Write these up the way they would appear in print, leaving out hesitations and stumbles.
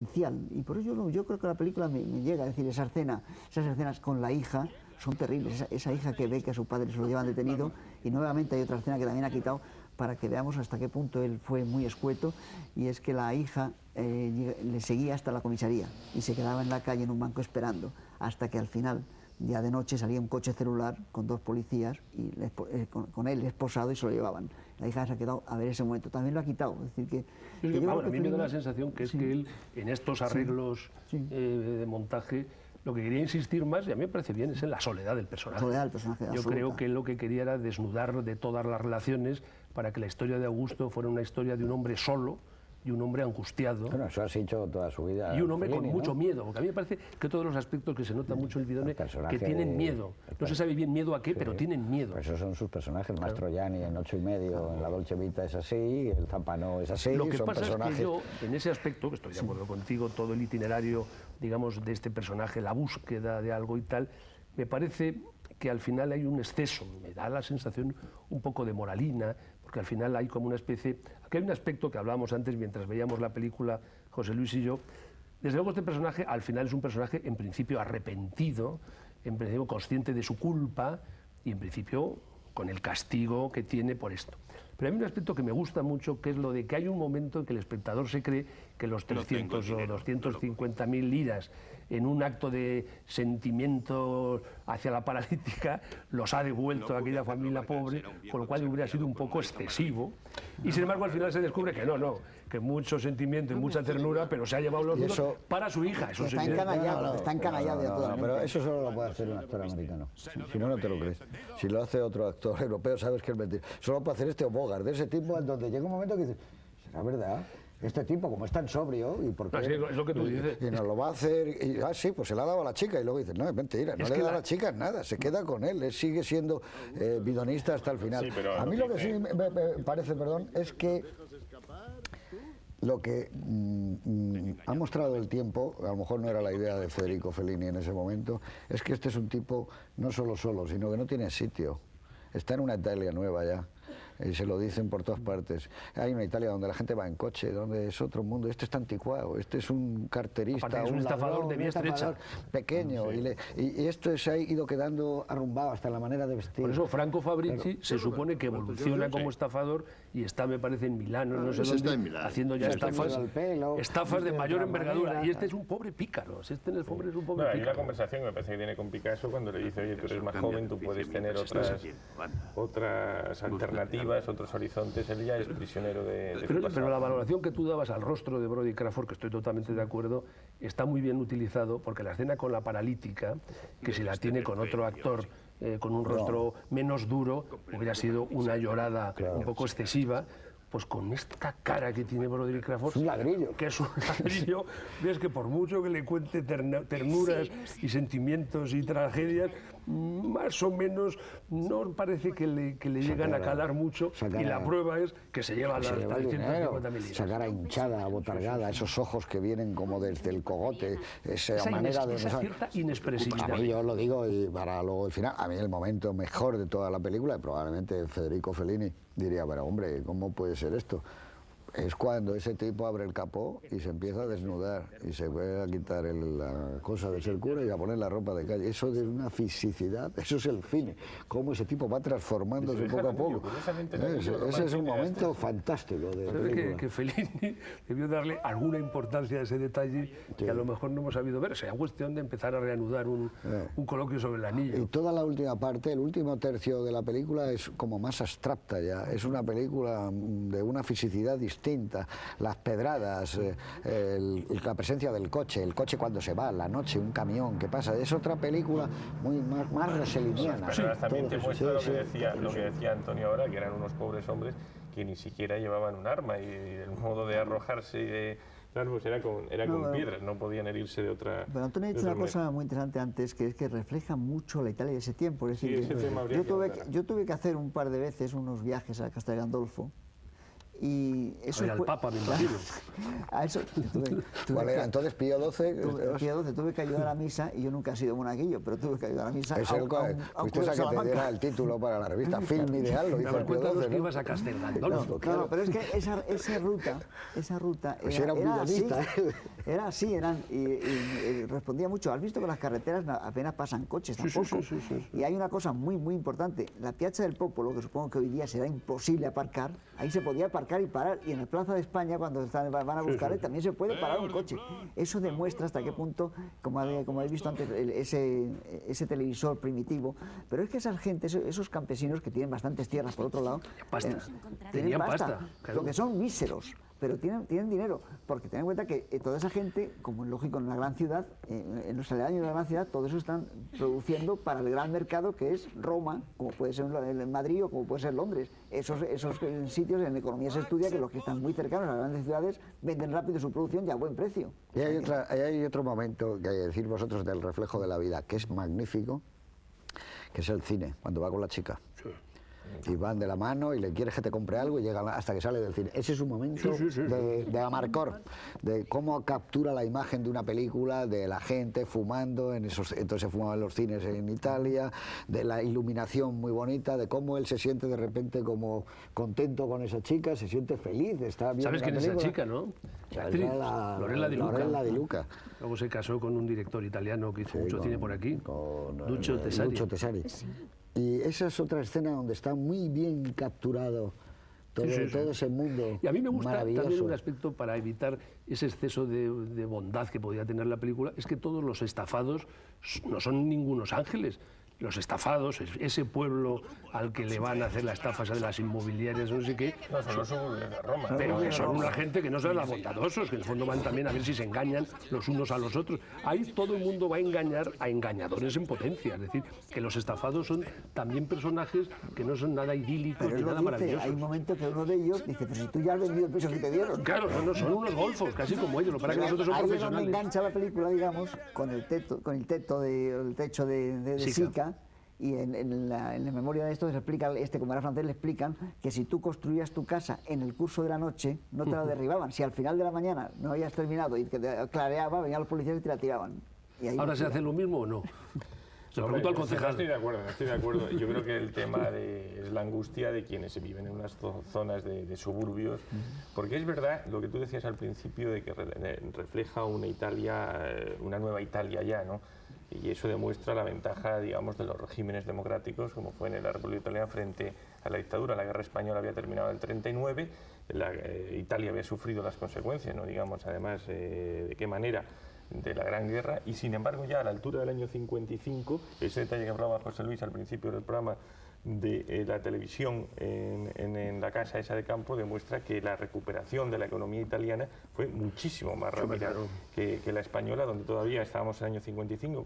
Y por eso yo creo que la película me llega a decir esas escenas con la hija son terribles, esa hija que ve que a su padre se lo llevan detenido, y nuevamente hay otra escena que también ha quitado para que veamos hasta qué punto él fue muy escueto, y es que la hija le seguía hasta la comisaría y se quedaba en la calle en un banco esperando hasta que al final, ya de noche, salía un coche celular con dos policías y con él esposado y se lo llevaban. La hija se ha quedado a ver ese momento, también lo ha quitado. Es decir, a mí me da la sensación que es que él, en estos arreglos de montaje, lo que quería insistir más, y a mí me parece bien, es en la soledad del personaje. Yo creo que él lo que quería era desnudar de todas las relaciones para que la historia de Augusto fuera una historia de un hombre solo y un hombre angustiado. Bueno, eso has hecho toda su vida. Y un hombre con mucho miedo, porque a mí me parece que todos los aspectos que se nota mucho en el Bidone, que tienen miedo. No se sabe bien miedo a qué, pero tienen miedo. Pues esos son sus personajes. Mastroianni en 8 y medio, en La Dolce Vita es así, el Zampano es así. Lo que pasa es que yo, en ese aspecto, que estoy de acuerdo contigo, todo el itinerario, digamos, de este personaje, la búsqueda de algo y tal, me parece que al final hay un exceso, me da la sensación un poco de moralina, porque al final hay como una especie... Aquí hay un aspecto que hablábamos antes mientras veíamos la película, José Luis y yo. Desde luego este personaje al final es un personaje en principio arrepentido, en principio consciente de su culpa y en principio con el castigo que tiene por esto. Pero hay un aspecto que me gusta mucho, que es lo de que hay un momento en que el espectador se cree que los 300 o 250.000 liras en un acto de sentimiento hacia la paralítica los ha devuelto a aquella familia pobre, con lo cual hubiera sido un poco excesivo. Y sin embargo al final se descubre que no, que mucho sentimiento y mucha ternura, pero se ha llevado los nudos para su hija. Eso está encanallado, está encanallado de todas maneras. Pero eso solo lo puede hacer un actor americano. Si no, no te lo crees. Si lo hace otro actor europeo, sabes que es mentira. Solo lo puede hacer este o Bogart, de ese tipo, en donde llega un momento que dices, ¿será verdad? Este tipo, como es tan sobrio, ¿y por qué? Así es lo que tú dices. Y nos lo va a hacer, y, sí, pues se la ha dado a la chica, y luego dices, no, es mentira, no le da a la chica nada, se queda con él, sigue siendo bidonista hasta el final. Sí, a mí lo que sí me parece, perdón, es que lo que ha mostrado el tiempo, a lo mejor no era la idea de Federico Fellini en ese momento, es que este es un tipo no solo, sino que no tiene sitio. Está en una Italia nueva ya, y se lo dicen por todas partes. Hay una Italia donde la gente va en coche, donde es otro mundo. Este está anticuado, este es un carterista, es un estafador de vía estrecha, pequeño, y esto se ha ido quedando arrumbado hasta la manera de vestir. Por eso Franco Fabrizi se supone que evoluciona como estafador y está, me parece, en Milán, no sé dónde, haciendo ya estafas de mayor envergadura. Y este es un pobre pícaro, este en el fondo es un pobre pícaro. Hay una conversación que me parece que tiene con Picasso cuando le dice, oye, tú eres más joven, tú puedes tener otras alternativas, otros horizontes, él ya es prisionero de pero la valoración que tú dabas al rostro de Brodie Crawford, que estoy totalmente de acuerdo, está muy bien utilizado, porque la escena con la paralítica, que si la tiene con otro actor con un rostro menos duro, hubiera sido una llorada un poco excesiva. Pues con esta cara que tiene Brodie Crawford, es un ladrillo. Que es un ladrillo, ves que por mucho que le cuente ternuras y sentimientos y tragedias, más o menos no parece que le llegan a calar mucho, y la prueba es que se lleva las 350.000 liras. Esa cara hinchada, abotargada, esos ojos que vienen como desde el cogote, esa manera de... Esa cierta inexpresividad. A mí yo lo digo, y para luego el final, a mí el momento mejor de toda la película, probablemente Federico Fellini diría, pero hombre, ¿cómo puede ser esto? Es cuando ese tipo abre el capó y se empieza a desnudar y se puede a quitar la cosa de ser cura y a poner la ropa de calle. Eso de una fisicidad, eso es el cine. Cómo ese tipo va transformándose poco a poco. Ese es un momento fantástico de la película. Que Fellini debió darle alguna importancia a ese detalle que a lo mejor no hemos sabido ver. O sea, cuestión de empezar a reanudar un coloquio sobre el anillo. Y toda la última parte, el último tercio de la película es como más abstracta ya. Es una película de una fisicidad distinta. Las pedradas, la presencia del coche, el coche cuando se va, la noche, un camión que pasa, es otra película más roseliniana. Pero también te muestra lo que decía Antonio ahora, que eran unos pobres hombres que ni siquiera llevaban un arma, y el modo de arrojarse y de... Claro, pues era con piedras, no podían herirse de otra... Pero Antonio ha dicho una cosa muy interesante antes, que es que refleja mucho la Italia de ese tiempo. Es decir, yo tuve que hacer un par de veces unos viajes a Castel Gandolfo, y eso al Papa, me imagino. A eso ¿Cuál era? Entonces Pío XII. Pío XII, tuve que ayudar a misa, y yo nunca he sido monaguillo, pero tuve que ayudar a misa. Es el fuiste a que te diera el título para la revista Film Ideal, lo hizo el Pío XII. Que ibas a Castel Gandolfo. Claro, pero es que esa ruta pues era un bidonista. Era así, y respondía mucho. ¿Has visto que las carreteras apenas pasan coches tampoco? Sí. Y hay una cosa muy importante. La Piazza del Popolo, que supongo que hoy día será imposible aparcar, ahí se podía aparcar y parar. Y en la Plaza de España, cuando van a buscarle, también se puede parar un coche. Eso demuestra hasta qué punto, como habéis visto antes, ese televisor primitivo. Pero es que esas gentes, esos campesinos que tienen bastantes tierras por otro lado, tienen pasta, lo que son míseros. Pero tienen dinero, porque ten en cuenta que toda esa gente, como es lógico en una gran ciudad, en los aledaños de la gran ciudad, todo eso están produciendo para el gran mercado que es Roma, como puede ser en Madrid o como puede ser Londres. Esos sitios en economía se estudia que los que están muy cercanos a las grandes ciudades venden rápido su producción y a buen precio. Y hay otro momento que hay que decir vosotros del reflejo de la vida, que es magnífico, que es el cine, cuando va con la chica. Sí. Y van de la mano y le quieres que te compre algo y llegan hasta que sale del cine. Ese es un momento de Amarcord, de cómo captura la imagen de una película, de la gente fumando, entonces se fumaba en los cines en Italia, de la iluminación muy bonita, de cómo él se siente de repente como contento con esa chica, se siente feliz, está viendo. ¿Sabes quién es esa chica, no? La actriz, Lorella Di Luca. Luego se casó con un director italiano que hizo mucho cine por aquí, Lucio Tesari. Sí. Y esa es otra escena donde está muy bien capturado todo ese mundo. Y a mí me gusta maravilloso. También un aspecto para evitar ese exceso de bondad que podía tener la película, es que todos los estafados no son ningunos ángeles. Los estafados, ese pueblo al que le van a hacer las estafas de las inmobiliarias, no sé qué, no, son los suburbios de Roma. Pero que son una gente que no son las bondadosos, que en el fondo van también a ver si se engañan los unos a los otros. Ahí todo el mundo va a engañar a engañadores en potencia, es decir, que los estafados son también personajes que no son nada idílicos ni nada maravillosos. Hay un momento que uno de ellos dice, pero si tú ya has vendido el piso que te dieron. Claro, no, son unos golfos, casi como ellos, lo para que nosotros somos profesionales. Ahí es donde engancha la película, digamos, con el techo de Sica. Y en la memoria de esto se explica, como era francés, le explican que si tú construías tu casa en el curso de la noche, no te la derribaban. Si al final de la mañana no habías terminado y que te clareaba, venían los policías y te la tiraban. ¿Ahora se hace lo mismo o no? Se lo pregunto al concejal. No estoy de acuerdo. Yo creo que el tema es la angustia de quienes viven en unas zonas de suburbios, porque es verdad lo que tú decías al principio de que refleja una Italia, una nueva Italia ya, ¿no? Y eso demuestra la ventaja, digamos, de los regímenes democráticos, como fue en la República Italiana frente a la dictadura. La guerra española había terminado en el 39, Italia había sufrido las consecuencias, no digamos además de qué manera, de la Gran Guerra, y sin embargo ya a la altura del año 55, ese detalle que hablaba José Luis al principio del programa, de la televisión en la casa esa de campo, demuestra que la recuperación de la economía italiana fue muchísimo más rápida que la española, donde todavía estábamos en el año 55,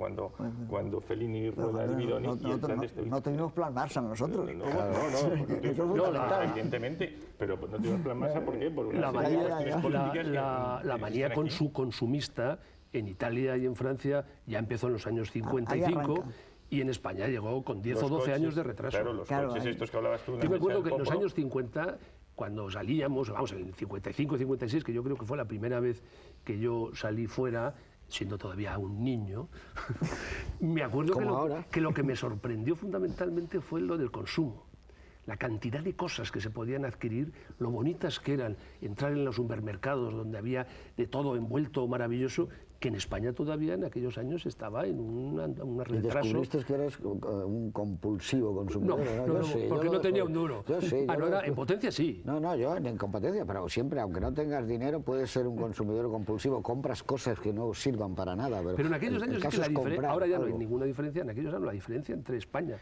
cuando Fellini rueda el bidón. No tuvimos plan Marshall nosotros. No, evidentemente, pero no tuvimos plan Marshall, ¿por qué? Por una la manía consumista en Italia y en Francia ya empezó en los años 55. Y en España llegó con 10 o 12 años de retraso. Claro, los coches estos que hablabas tú. Yo me acuerdo que en los años 50, cuando salíamos, vamos, en el 55, 56, que yo creo que fue la primera vez que yo salí fuera, siendo todavía un niño, me acuerdo que lo que me sorprendió fundamentalmente fue lo del consumo. La cantidad de cosas que se podían adquirir, lo bonitas que eran entrar en los supermercados donde había de todo envuelto maravilloso, que en España todavía en aquellos años estaba en un retraso. ¿Y descubriste que eras un compulsivo consumidor? No, porque no tenía un duro. En potencia sí. No, yo en competencia, pero siempre, aunque no tengas dinero, puedes ser un consumidor compulsivo, compras cosas que no sirvan para nada. Pero en aquellos años es que la diferencia, ahora ya no hay ninguna diferencia, en aquellos años la diferencia entre España,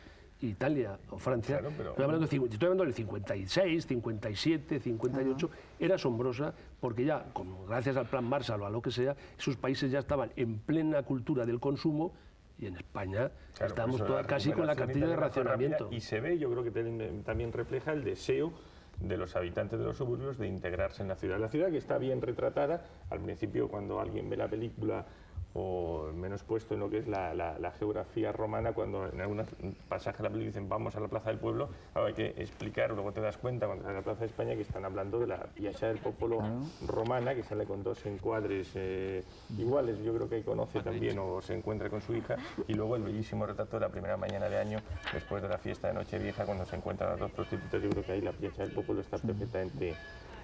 Italia o Francia, estoy hablando del 56, 57, 58, era asombrosa porque ya, gracias al Plan Marshall o a lo que sea, esos países ya estaban en plena cultura del consumo y en España estamos casi con la cartilla de racionamiento. Y se ve, yo creo que también refleja el deseo de los habitantes de los suburbios de integrarse en la ciudad. La ciudad que está bien retratada, al principio cuando alguien ve la película o menos puesto en lo que es la geografía romana, cuando en algún pasaje de la película dicen vamos a la Plaza del Pueblo, ahora hay que explicar, luego te das cuenta cuando sale a la Plaza de España que están hablando de la Piazza del Popolo romana, que sale con dos encuadres iguales, yo creo que ahí conoce también o se encuentra con su hija, y luego el bellísimo retrato de la primera mañana de año, después de la fiesta de Nochevieja, cuando se encuentran las dos prostitutas. Yo creo que ahí la Piazza del Popolo está perfectamente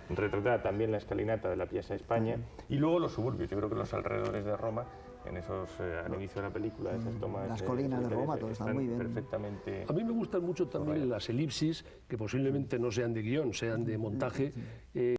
retratada también la escalinata de la Piazza España, y luego los suburbios. Yo creo que los alrededores de Roma, en esos, al inicio de la película, esas tomas... Las colinas de Roma, todo está muy bien. Perfectamente... A mí me gustan mucho también las elipsis, que posiblemente no sean de guión, sean de montaje,